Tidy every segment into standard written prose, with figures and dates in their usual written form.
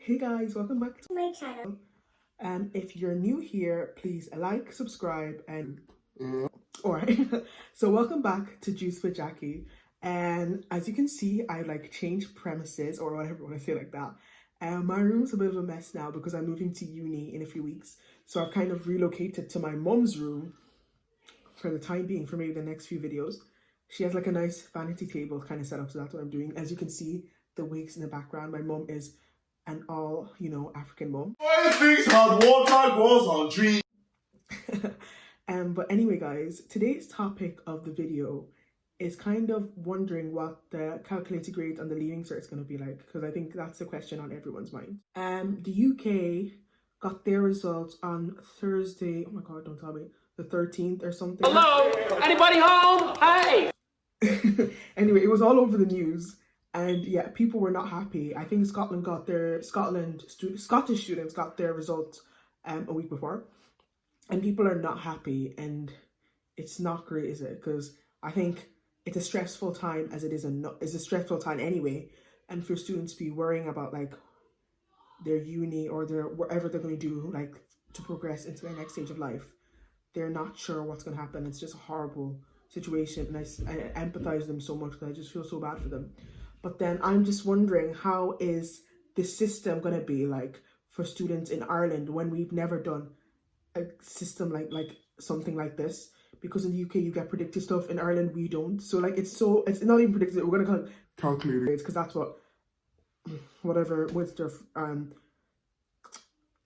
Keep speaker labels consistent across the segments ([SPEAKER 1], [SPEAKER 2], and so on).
[SPEAKER 1] Hey guys, welcome back to my channel. If you're new here, please like, subscribe, and alright. So welcome back to Juice with Jackie. And as you can see, I changed premises or whatever you want to say like that. My room's a bit of a mess now because I'm moving to uni in a few weeks. So I've kind of relocated to my mom's room for the time being, for maybe the next few videos. She has a nice vanity table kind of set up, so that's what I'm doing. As you can see, the wigs in the background. My mom is an all, African mom.
[SPEAKER 2] All things hot water goes on tree.
[SPEAKER 1] But anyway, guys, today's topic of the video is kind of wondering what the calculated grade on the Leaving Cert is going to be like, because I think that's the question on everyone's mind. The UK got their results on Thursday. Oh my God, don't tell me. The 13th or something.
[SPEAKER 3] Hello? Anybody home? Hey!
[SPEAKER 1] Anyway, it was all over the news. And yeah, people were not happy. I think Scottish students got their results a week before. And people are not happy. And it's not great, is it? Because I think it's a stressful time as it is it's a stressful time anyway. And for students to be worrying about their uni or whatever they're going to do to progress into their next stage of life. They're not sure what's going to happen. It's just a horrible situation. And I empathize with them so much because I just feel so bad for them. But then I'm just wondering, how is the system going to be for students in Ireland when we've never done a system like something like this? Because in the UK you get predicted stuff, in Ireland we don't. So it's not even predicted. We're going to call it calculated grades because that's whatever Webster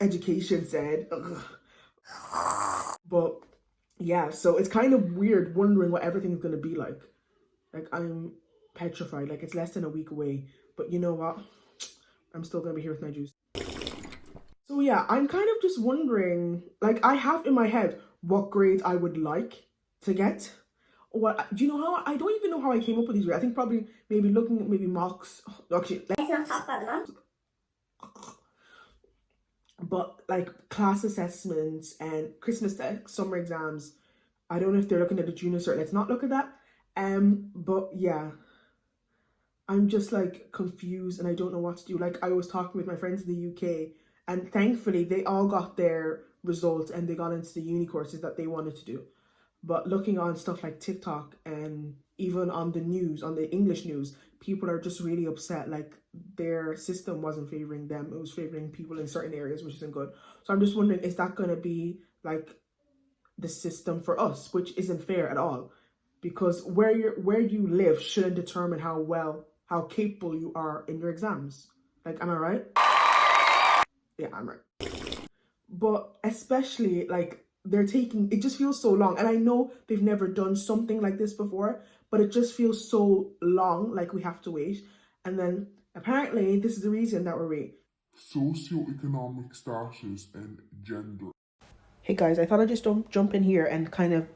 [SPEAKER 1] education said. Ugh. But yeah, so it's kind of weird wondering what everything is going to be like. I'm petrified. It's less than a week away, but you know what, I'm still gonna be here with my juice. So yeah, I'm kind of just wondering, I have in my head what grades I would like to get. Do you know how I don't even know how I came up with these grades. I think probably maybe looking at mocks. Actually, let's not talk about them. But class assessments and Christmas tests, summer exams, I don't know if they're looking at the junior cert. Let's not look at that. But yeah, I'm just confused and I don't know what to do. I was talking with my friends in the UK and thankfully they all got their results and they got into the uni courses that they wanted to do. But looking on stuff like TikTok and even on the news, on the English news, people are just really upset. Their system wasn't favoring them. It was favoring people in certain areas, which isn't good. So I'm just wondering, is that going to be the system for us, which isn't fair at all? Because where you live shouldn't determine how capable you are in your exams. Am I right? Yeah, I'm right. But especially they're taking, it just feels so long. And I know they've never done something like this before, but it just feels so long, we have to wait. And then apparently this is the reason that we're waiting.
[SPEAKER 2] Socioeconomic status and gender.
[SPEAKER 1] Hey guys, I thought I'd just jump in here and kind of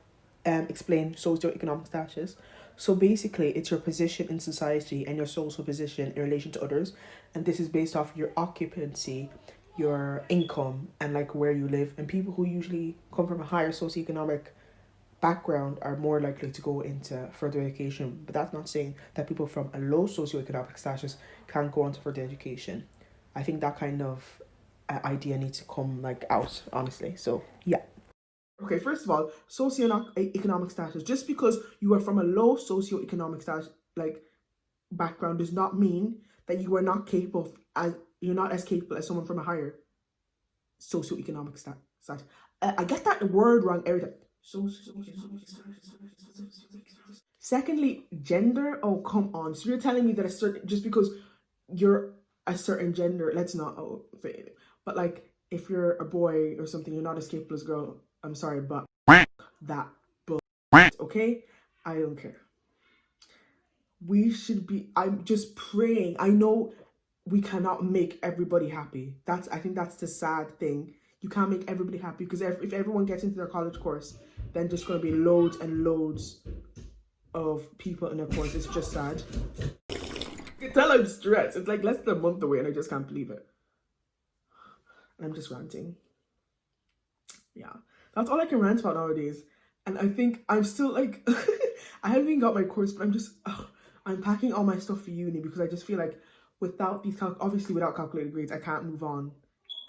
[SPEAKER 1] explain socioeconomic status. So basically, it's your position in society and your social position in relation to others. And this is based off your occupancy, your income, and where you live. And people who usually come from a higher socioeconomic background are more likely to go into further education. But that's not saying that people from a low socioeconomic status can't go on to further education. I think that kind of idea needs to come out, honestly. So yeah. Okay, first of all, socioeconomic status. Just because you are from a low socioeconomic status background does not mean that you are not capable you're not as capable as someone from a higher socioeconomic status. I get that word wrong every time. Secondly, gender. Oh, come on. So you're telling me that just because you're a certain gender, let's not say it. But if you're a boy or something, you're not as capable as a girl. I'm sorry, but that bullshit, okay? I don't care. I'm just praying. I know we cannot make everybody happy. I think that's the sad thing. You can't make everybody happy because if everyone gets into their college course, then just going to be loads and loads of people in their course. It's just sad. You can tell I'm stressed. It's less than a month away and I just can't believe it. And I'm just ranting. Yeah. That's all I can rant about nowadays. And I think I'm still I haven't even got my course, but I'm packing all my stuff for uni because I just feel without these obviously without calculated grades, I can't move on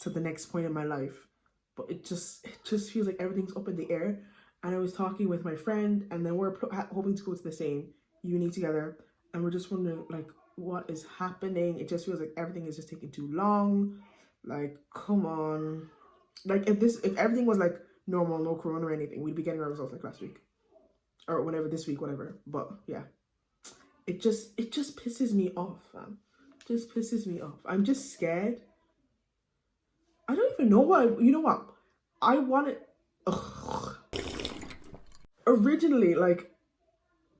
[SPEAKER 1] to the next point in my life. But it just feels like everything's up in the air. And I was talking with my friend, and then we're hoping to go to the same uni together, and we're just wondering like what is happening. It just feels like everything is just taking too long. Like, come on. Like if everything was like normal, no corona or anything, we'd be getting our results like last week or whatever, this week, whatever. But yeah, it just pisses me off, fam. Just pisses me off. I'm just scared. I don't even know what you know what I wanted. Originally, like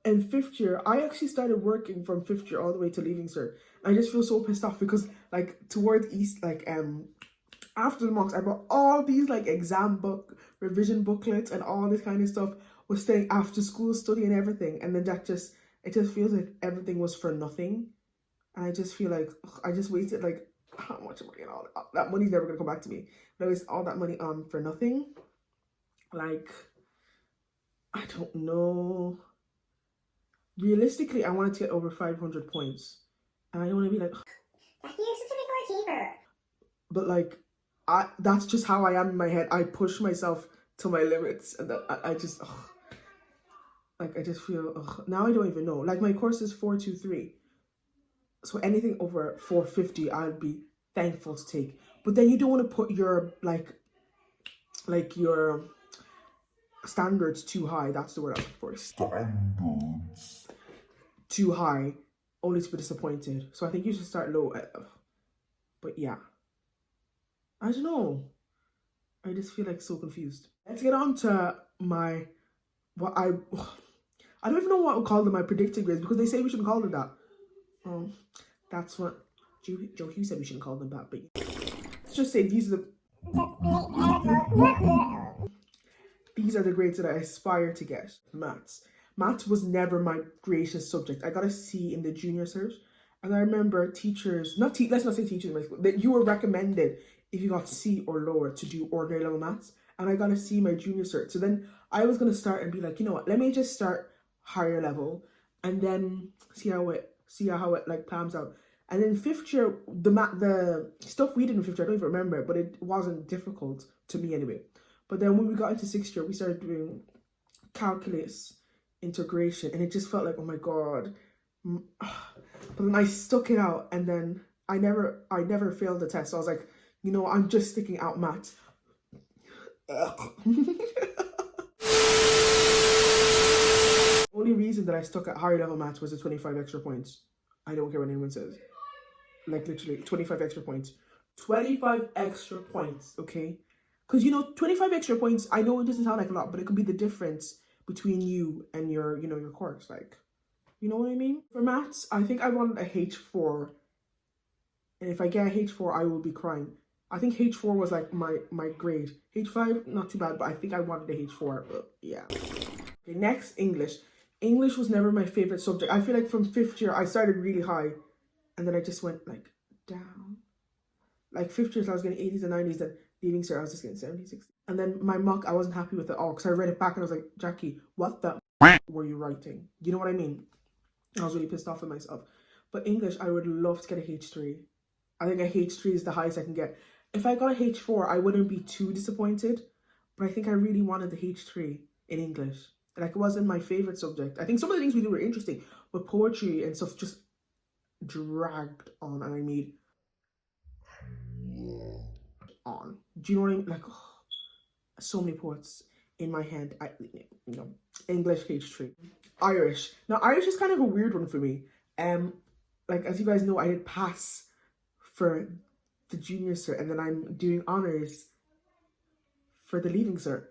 [SPEAKER 1] in 5th year, I actually started working from 5th year all the way to Leaving Cert. I just feel so pissed off because like towards East, like after the mocks, I bought all these like exam revision booklets and all this kind of stuff. Was staying after school study and everything, and then it just feels like everything was for nothing, and I just feel like I just wasted like how much money and all that money's never gonna come back to me. But I wasted all that money on for nothing. Like, I don't know. Realistically, I wanted to get over 500 points, and I don't want to be like,
[SPEAKER 4] You're such a big overachiever.
[SPEAKER 1] but like, that's just how I am in my head. I push myself to my limits, and that I just, like, I just feel, now I don't even know. Like, my course is 423, so anything over 450, I'd be thankful to take. But then you don't want to put your, like your standards too high. That's the word I'm looking for.
[SPEAKER 2] Standards.
[SPEAKER 1] Too high, only to be disappointed. So I think you should start low. But yeah, I don't know. I just feel like so confused. Let's get on to my I don't even know what to call them, my predicted grades, because they say we shouldn't call them that. That's what Joe Hughes said we shouldn't call them that. But let's just say these are the grades that I aspire to get. Maths was never my greatest subject. I got a C in the junior cert, and I remember teachers, let's not say teachers in my school, that you were recommended if you got C or lower to do ordinary level maths, and I got a C in my junior cert. So then I was gonna start and be like, you know what? Let me just start higher level, and then see how it like plans out. And then 5th year, the stuff we did in 5th year, I don't even remember, but it wasn't difficult to me anyway. But then when we got into 6th year, we started doing calculus, integration, and it just felt like, oh my god. But then I stuck it out, and then I never failed the test. So I was like, you know, I'm just sticking out maths. Only reason that I stuck at higher level maths was the 25 extra points. I don't care what anyone says. Like, literally 25 extra points. 25 extra points, okay? Because, you know, 25 extra points, I know it doesn't sound like a lot, but it could be the difference between you and your, you know, your course. Like, you know what I mean? For maths, I think I wanted a H4. And if I get a H4, I will be crying. I think H4 was like my grade. H5, not too bad, but I think I wanted a H4, but yeah. Okay, next, English. English was never my favorite subject. I feel like from 5th year, I started really high, and then I just went like down. Like 5th year, so I was getting 80s and 90s, then Leaving Cert, I was just getting 70s, 60s. And then my mock, I wasn't happy with it all, because I read it back and I was like, Jackie, what the were you writing? You know what I mean? I was really pissed off with myself. But English, I would love to get a H3. I think a H3 is the highest I can get. If I got a H4, I wouldn't be too disappointed, but I think I really wanted the H3 in English. Like, it wasn't my favorite subject. I think some of the things we did were interesting, but poetry and stuff just dragged on, and I made on. Do you know what I mean? Like, oh, so many poets in my head. You know, English H3. Irish. Now, Irish is kind of a weird one for me. Like, as you guys know, I did pass for the junior cert, and then I'm doing honors for the Leaving Cert.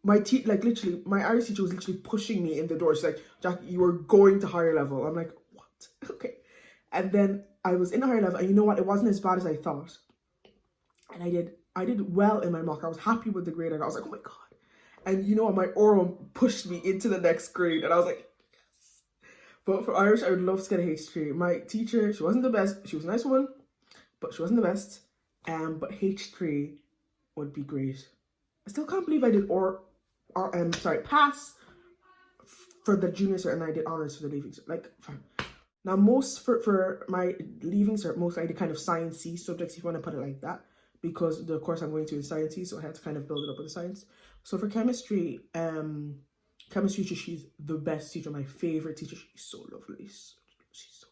[SPEAKER 1] My literally, my Irish teacher was literally pushing me in the door. She's like, Jack, you are going to higher level. I'm like, what? Okay. And then I was in higher level, and you know what? It wasn't as bad as I thought. And I did well in my mock. I was happy with the grade I got. I was like, oh my god. And you know what? My oral pushed me into the next grade, and I was like, yes. But for Irish, I would love to get a H3. My teacher, she wasn't the best. She was a nice one, but she wasn't the best. But H3 would be great. I still can't believe I did pass for the junior cert, and I did honors for the Leaving Cert. Like, fine. Now, most for my leaving cert, most like the kind of sciencey subjects, if you want to put it like that, because the course I'm going to is sciencey, so I had to kind of build it up with the science. So for chemistry, chemistry teacher, she's the best teacher, my favorite teacher. She's so lovely. She's so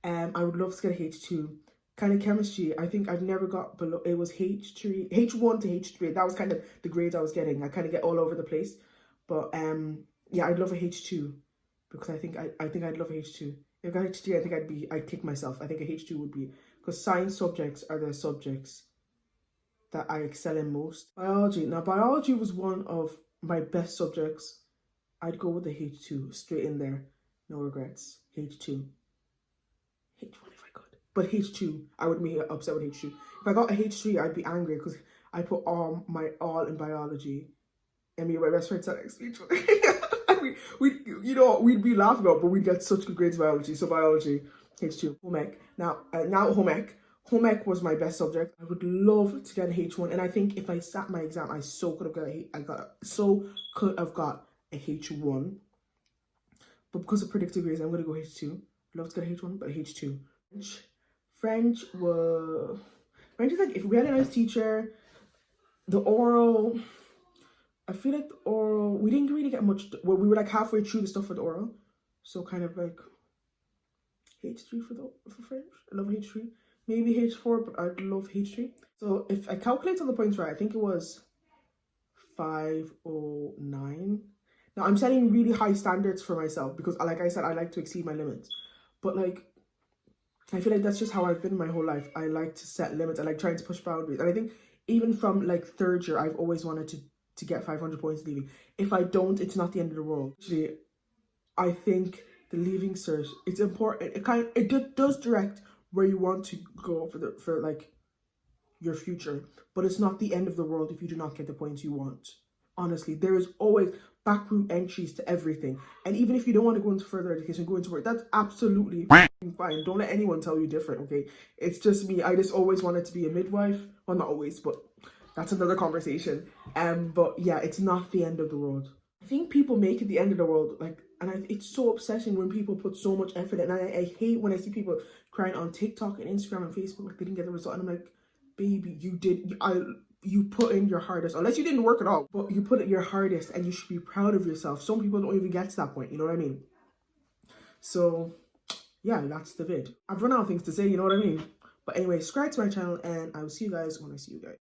[SPEAKER 1] lovely. I would love to get a H2. Kind of chemistry, I think I've never got below, it was H3, H1 to H3. That was kind of the grades I was getting. I kind of get all over the place. But yeah, I'd love a H2 because I think I'd love a H2. If I got H3, I think I'd kick myself. I think a H2 would be, because science subjects are the subjects that I excel in most. Biology. Now, biology was one of my best subjects. I'd go with the H2, straight in there. No regrets. H2. H1 if I could. But H2, I would be upset with H2. If I got a H3, I'd be angry because I put my all in biology. And me and my best friend sat next to each other. We'd be laughing about, but we'd get such good grades in biology. So biology, H2. Home ec. Now home ec. Home ec was my best subject. I would love to get an H1, and I think if I sat my exam, I could have got a H1. But because of predictive grades, I'm gonna go H2. Love to get a H1, but a H2. French is like, if we had a nice teacher, the oral, I feel like the oral, we didn't really get much, well, we were like halfway through the stuff for the oral. So kind of like H3 for French. I love H3. Maybe H4, but I'd love H3. So if I calculate on the points right, I think it was 509. Now I'm setting really high standards for myself because, like I said, I like to exceed my limits. But like, I feel like that's just how I've been my whole life. I like to set limits. I like trying to push boundaries. And I think even from like third year, I've always wanted to get 500 points leaving. If I don't, it's not the end of the world. Actually, I think the leaving cert, it's important. It does direct where you want to go for like your future, but it's not the end of the world if you do not get the points you want. Honestly, there is always back route entries to everything. And even if you don't want to go into further education, go into work, that's absolutely fine. Don't let anyone tell you different, okay? It's just me. I just always wanted to be a midwife. Well, not always, but that's another conversation. But yeah, it's not the end of the world. I think people make it the end of the world, like, and it's so upsetting when people put so much effort in. And I hate when I see people crying on TikTok and Instagram and Facebook like they didn't get the result. And I'm like, baby, you put in your hardest, unless you didn't work at all, but you put in your hardest and you should be proud of yourself. Some people don't even get to that point, you know what I mean? So yeah, that's the vid. I've run out of things to say, you know what I mean? But anyway, subscribe to my channel and I will see you guys when I see you guys.